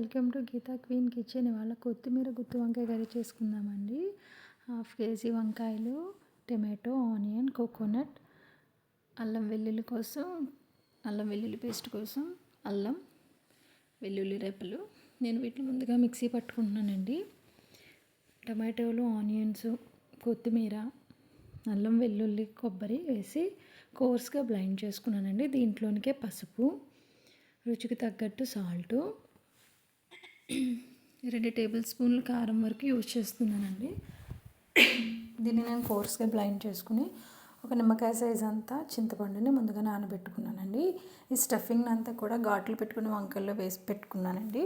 Welcome to Geetha queen kitchen. ఇవాళ కొత్తిమీర గుత్తి వంకాయ కర్రీ చేసుకుందామండి. 1/2 కేజీ వంకాయలు, టమాటో, ఆనియన్, కోకోనట్, అల్లం వెల్లుల్లి పేస్ట్ కోసం అల్లం వెల్లుల్లి రెప్పలు. నేను వీటిని ముందుగా మిక్సీ పట్టుకుంటున్నానండి. టమాటోలు, ఆనియన్స్, కొత్తిమీర, అల్లం వెల్లుల్లి కొబ్బరి వేసి కోర్స్గా బ్లెండ్ చేసుకున్నానండి. దీంట్లోనికే పసుపు, రుచికి తగ్గట్టు సాల్టు, 2 టేబుల్ స్పూన్లు కారం వరకు యూజ్ చేస్తున్నానండి. దీన్ని నేను కోర్స్గా బ్లెండ్ చేసుకుని ఒక నిమ్మకాయ సైజ్ అంతా చింతపండుని ముందుగా నానబెట్టుకున్నానండి. ఈ స్టఫింగ్ అంతా కూడా ఘాట్లు పెట్టుకుని వంకాయల్లో వేసి పెట్టుకున్నానండి.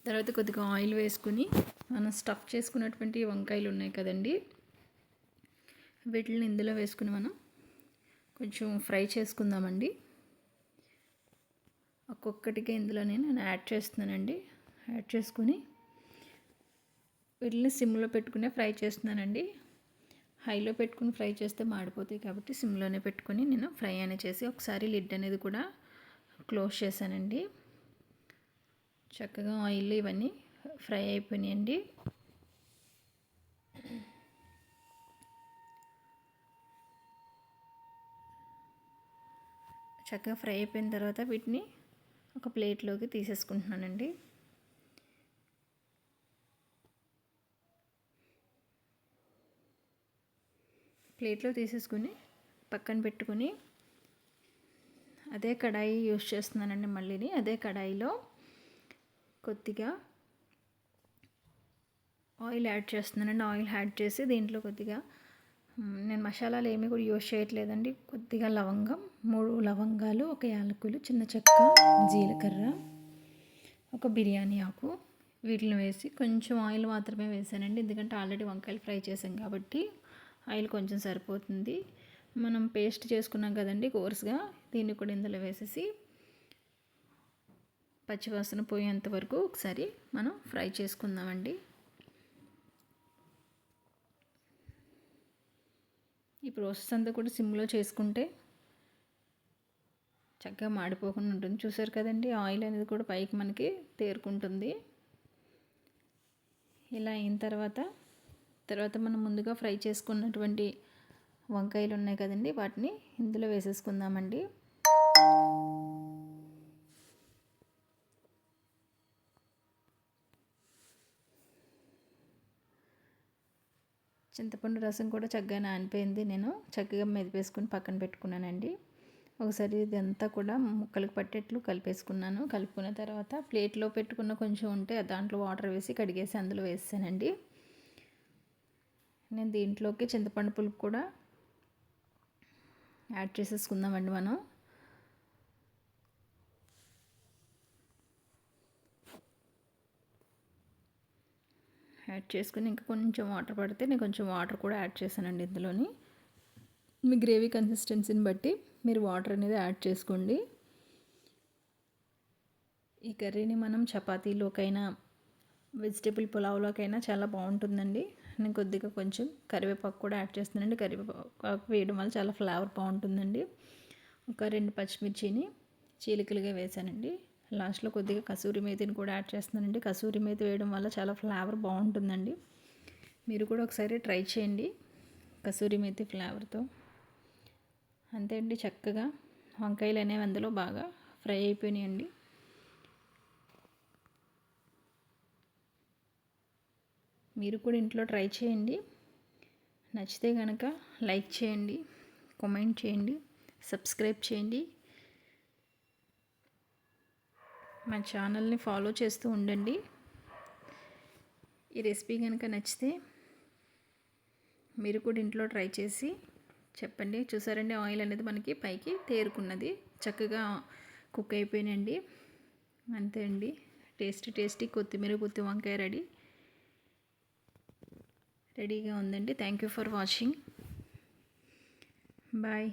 తర్వాత కొద్దిగా ఆయిల్ వేసుకుని మనం స్టఫ్ చేసుకున్నటువంటి వంకాయలు ఉన్నాయి కదండి, వీటిని ఇందులో వేసుకుని మనం కొంచెం ఫ్రై చేసుకుందామండి. ఒక్కొక్కటిగా ఇందులో నేను యాడ్ చేస్తున్నానండి. యాడ్ చేసుకుని వీటిని సిమ్లో పెట్టుకునే ఫ్రై చేస్తున్నానండి. హైలో పెట్టుకుని ఫ్రై చేస్తే మాడిపోతాయి కాబట్టి సిమ్లోనే పెట్టుకొని నేను ఫ్రై అనేది చేసి ఒకసారి లిడ్ అనేది కూడా క్లోజ్ చేశానండి. చక్కగా ఆయిల్ ఇవన్నీ ఫ్రై అయిపోయినాయండి. చక్కగా ఫ్రై అయిపోయిన తర్వాత వీటిని ఒక ప్లేట్లోకి తీసేసుకుంటున్నానండి. ప్లేట్లో తీసేసుకుని పక్కన పెట్టుకుని అదే కడాయి యూస్ చేస్తున్నానండి. మళ్ళీ అదే కడాయిలో కొద్దిగా ఆయిల్ యాడ్ చేస్తున్నానండి. ఆయిల్ యాడ్ చేసి దీంట్లో కొద్దిగా నేను మసాలాలు ఏమీ కూడా యూస్ చేయట్లేదండి. కొద్దిగా లవంగం, 3 లవంగాలు, 1 యాలకులు, చిన్న చెక్క, జీలకర్ర, ఒక బిర్యానీ ఆకు, వీటిని వేసి కొంచెం ఆయిల్ మాత్రమే వేసానండి. ఎందుకంటే ఆల్రెడీ వంకాయలు ఫ్రై చేసాం కాబట్టి ఆయిల్ కొంచెం సరిపోతుంది. మనం పేస్ట్ చేసుకున్నాం కదండి కోర్స్గా, దీన్ని కూడా ఇందులో వేసేసి పచ్చివాసన పోయేంత వరకు ఒకసారి మనం ఫ్రై చేసుకుందామండి. ఈ ప్రాసెస్ అంతా కూడా సిమ్లో చేసుకుంటే చక్కగా మాడిపోకుండా ఉంటుంది. చూసారు కదండి, ఆయిల్ అనేది కూడా పైకి మనకి తేరుకుంటుంది. ఇలా అయిన తర్వాత మనం ముందుగా ఫ్రై చేసుకున్నటువంటి వంకాయలు ఉన్నాయి కదండి, వాటిని ఇందులో వేసేసుకుందామండి. చింతపండు రసం కూడా చక్కగా నానిపోయింది. నేను చక్కగా మెదిపేసుకుని పక్కన పెట్టుకున్నానండి. ఒకసారి ఇదంతా కూడా ముక్కలకు పట్టేట్లు కలిపేసుకున్నాను. కలుపుకున్న తర్వాత ప్లేట్లో పెట్టుకున్న కొంచెం ఉంటే దాంట్లో వాటర్ వేసి కడిగేసి అందులో వేసానండి. నేను దీంట్లోకి చింతపండు పులుపు కూడా యాడ్ చేసేసుకుందామండి. మనం యాడ్ చేసుకుని ఇంకా కొంచెం వాటర్ పడితే నేను కొంచెం వాటర్ కూడా యాడ్ చేశానండి ఇందులోని. మీ గ్రేవీ కన్సిస్టెన్సీని బట్టి మీరు వాటర్ అనేది యాడ్ చేసుకోండి. ఈ కర్రీని మనం చపాతీలోకైనా వెజిటేబుల్ పులావ్లోకైనా చాలా బాగుంటుందండి. నేను కొద్దిగా కొంచెం కరివేపాకు కూడా యాడ్ చేస్తున్నానండి. కరివేపాకు వేయడం వల్ల చాలా ఫ్లేవర్ బాగుంటుందండి. ఒక 2 పచ్చిమిర్చిని చీలికలుగా వేసానండి. లాస్ట్లో కొద్దిగా కసూరి మేతిని కూడా యాడ్ చేస్తున్నానండి. కసూరి మేతి వేయడం వల్ల చాలా ఫ్లేవర్ బాగుంటుందండి. మీరు కూడా ఒకసారి ట్రై చేయండి కసూరి మేతి ఫ్లేవర్తో. అంతే అండి, చక్కగా వంకాయలు అనేవి అందులో బాగా ఫ్రై అయిపోయినాయండి. మీరు కూడా ఇంట్లో ట్రై చేయండి. నచ్చితే కనుక లైక్ చేయండి, కామెంట్ చేయండి, సబ్స్క్రైబ్ చేయండి. మా ఛానల్ని ఫాలో చేస్తూ ఉండండి. ఈ రెసిపీ కనుక నచ్చితే మీరు కూడా ఇంట్లో ట్రై చేసి చెప్పండి. చూసారండి, ఆయిల్ అనేది మనకి పైకి తేరుకున్నది, చక్కగా కుక్ అయిపోయినండి. అంతే అండి, టేస్టీ కొత్తిమీర గుత్తి వంకాయ రెడీగా ఉందండి. Thank you for watching. Bye.